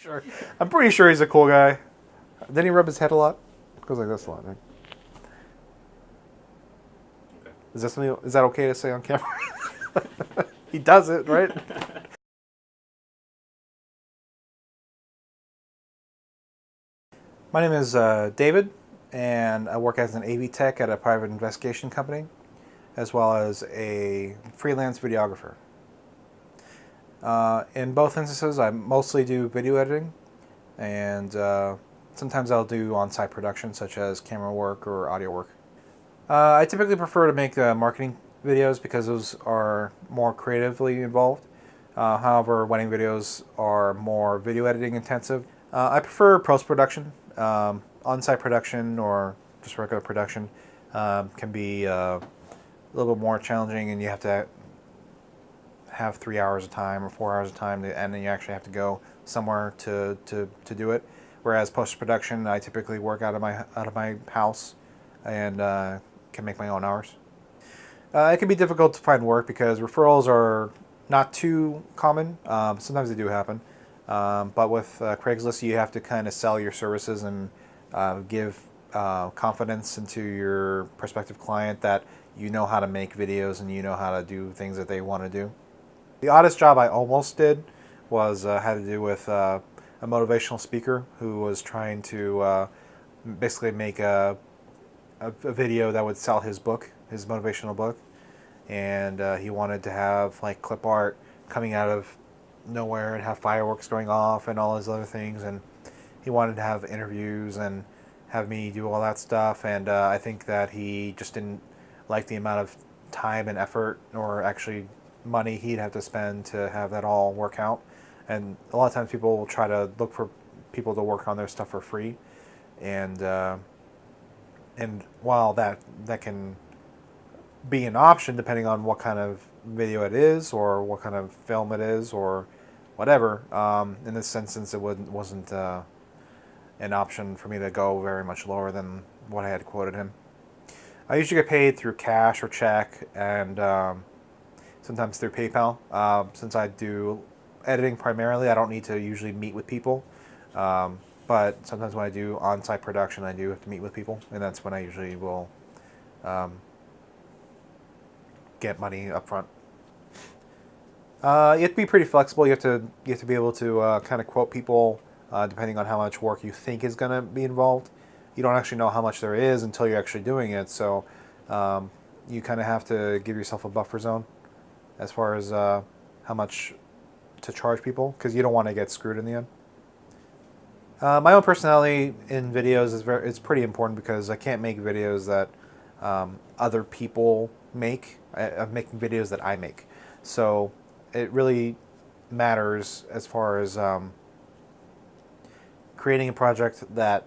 sure. I'm pretty sure he's a cool guy. Then he rub his head a lot. Goes like this a lot. Right? Okay. Is that something? Is that okay to say on camera? He does it, right? My name is David, and I work as an AV tech at a private investigation company, as well as a freelance videographer. In both instances, I mostly do video editing, and sometimes I'll do on-site production, such as camera work or audio work. I typically prefer to make marketing videos because those are more creatively involved. However, wedding videos are more video editing intensive. I prefer post-production. On-site production or just regular production can be a little bit more challenging, and you have to have 3 hours of time or 4 hours of time, and then you actually have to go somewhere to do it. Whereas post-production, I typically work out of my house and can make my own hours. It can be difficult to find work because referrals are not too common. Sometimes they do happen. But with Craigslist, you have to kind of sell your services and give confidence into your prospective client that you know how to make videos and you know how to do things that they want to do. The oddest job I almost did was had to do with a motivational speaker who was trying to basically make a video that would sell his book, his motivational book, and he wanted to have like clip art coming out of nowhere and have fireworks going off and all those other things, and he wanted to have interviews and have me do all that stuff, and I think that he just didn't like the amount of time and effort or actually money he'd have to spend to have that all work out. And a lot of times people will try to look for people to work on their stuff for free, and while that can be an option depending on what kind of video it is or what kind of film it is or whatever. In this instance, it wasn't an option for me to go very much lower than what I had quoted him. I usually get paid through cash or check, and sometimes through PayPal. Since I do editing primarily, I don't need to usually meet with people. But sometimes when I do on-site production, I do have to meet with people, and that's when I usually will get money up front. You have to be pretty flexible. You have to be able to kind of quote people depending on how much work you think is going to be involved. You don't actually know how much there is until you're actually doing it. So you kind of have to give yourself a buffer zone as far as how much to charge people, because you don't want to get screwed in the end. My own personality in videos is pretty important because I can't make videos that other people make. I'm making videos that I make. So it really matters as far as creating a project that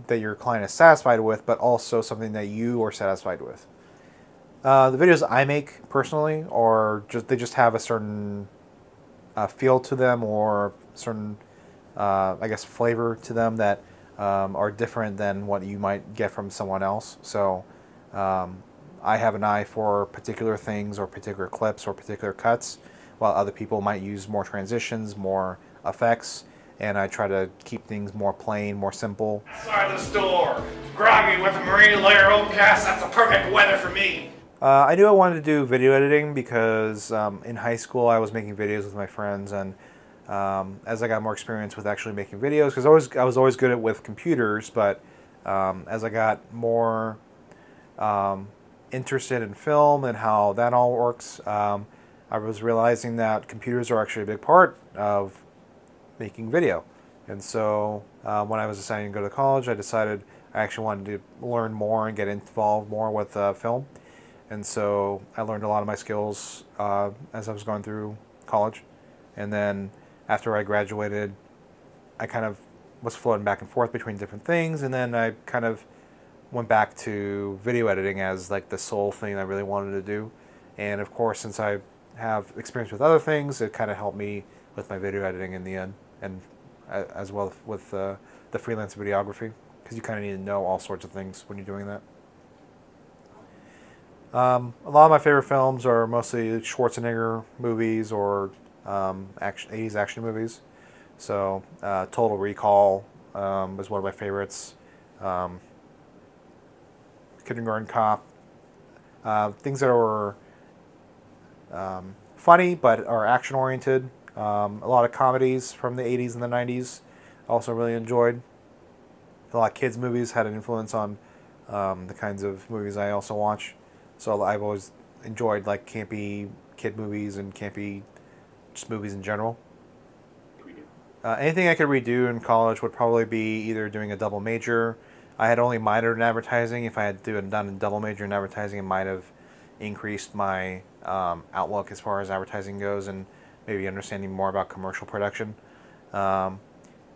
your client is satisfied with, but also something that you are satisfied with. The videos I make personally are they just have a certain feel to them, or certain I guess flavor to them that are different than what you might get from someone else. So I have an eye for particular things or particular clips or particular cuts, while other people might use more transitions, more effects, and I try to keep things more plain, more simple. Outside the store, groggy with a marine layer overcast, that's the perfect weather for me. I knew I wanted to do video editing because in high school I was making videos with my friends, and as I got more experience with actually making videos, because I was always good with computers, but as I got more interested in film and how that all works, I was realizing that computers are actually a big part of making video. And so when I was deciding to go to college, I decided I actually wanted to learn more and get involved more with film. And so I learned a lot of my skills as I was going through college. And then after I graduated, I kind of was floating back and forth between different things. And then I kind of went back to video editing as like the sole thing I really wanted to do. And of course, since I have experience with other things, it kind of helped me with my video editing in the end, and as well with the freelance videography, because you kind of need to know all sorts of things when you're doing that. A lot of my favorite films are mostly Schwarzenegger movies or 80s action movies. So Total Recall was one of my favorites. Um, Kindergarten Cop. Things that were funny but are action oriented. A lot of comedies from the 80s and the 90s also really enjoyed. A lot of kids movies had an influence on the kinds of movies I also watch. So I've always enjoyed like campy kid movies and campy just movies in general. Anything I could redo in college would probably be either doing a double major. I had only minored in advertising. If I had done a double major in advertising, it might have increased my outlook as far as advertising goes and maybe understanding more about commercial production.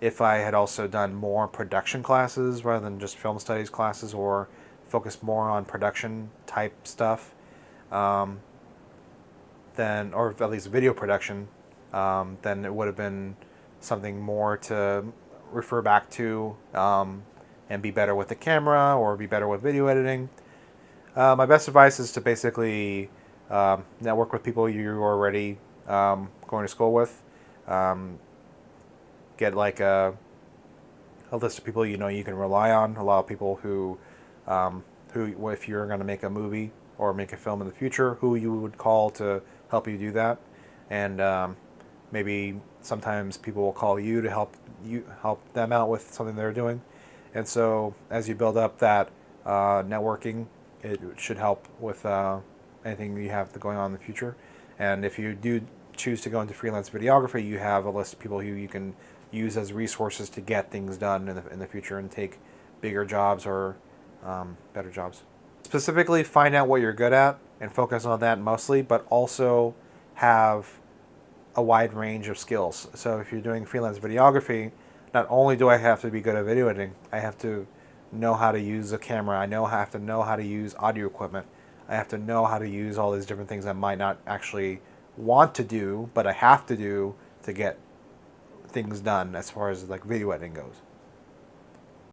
If I had also done more production classes rather than just film studies classes or focused more on production type stuff, then, or at least video production, then it would have been something more to refer back to and be better with the camera or be better with video editing. My best advice is to basically network with people you're already going to school with. Get like a list of people you know you can rely on. A lot of people who if you're going to make a movie or make a film in the future, who you would call to help you do that, and maybe sometimes people will call you to help them out with something they're doing. And so as you build up that networking, it should help with anything you have going on in the future. And if you do choose to go into freelance videography, you have a list of people who you can use as resources to get things done in the future and take bigger jobs or better jobs. Specifically, find out what you're good at and focus on that mostly, but also have a wide range of skills. So if you're doing freelance videography, not only do I have to be good at video editing, I have to know how to use a camera. Have to know how to use audio equipment. I have to know how to use all these different things I might not actually want to do, but I have to do to get things done as far as like video editing goes.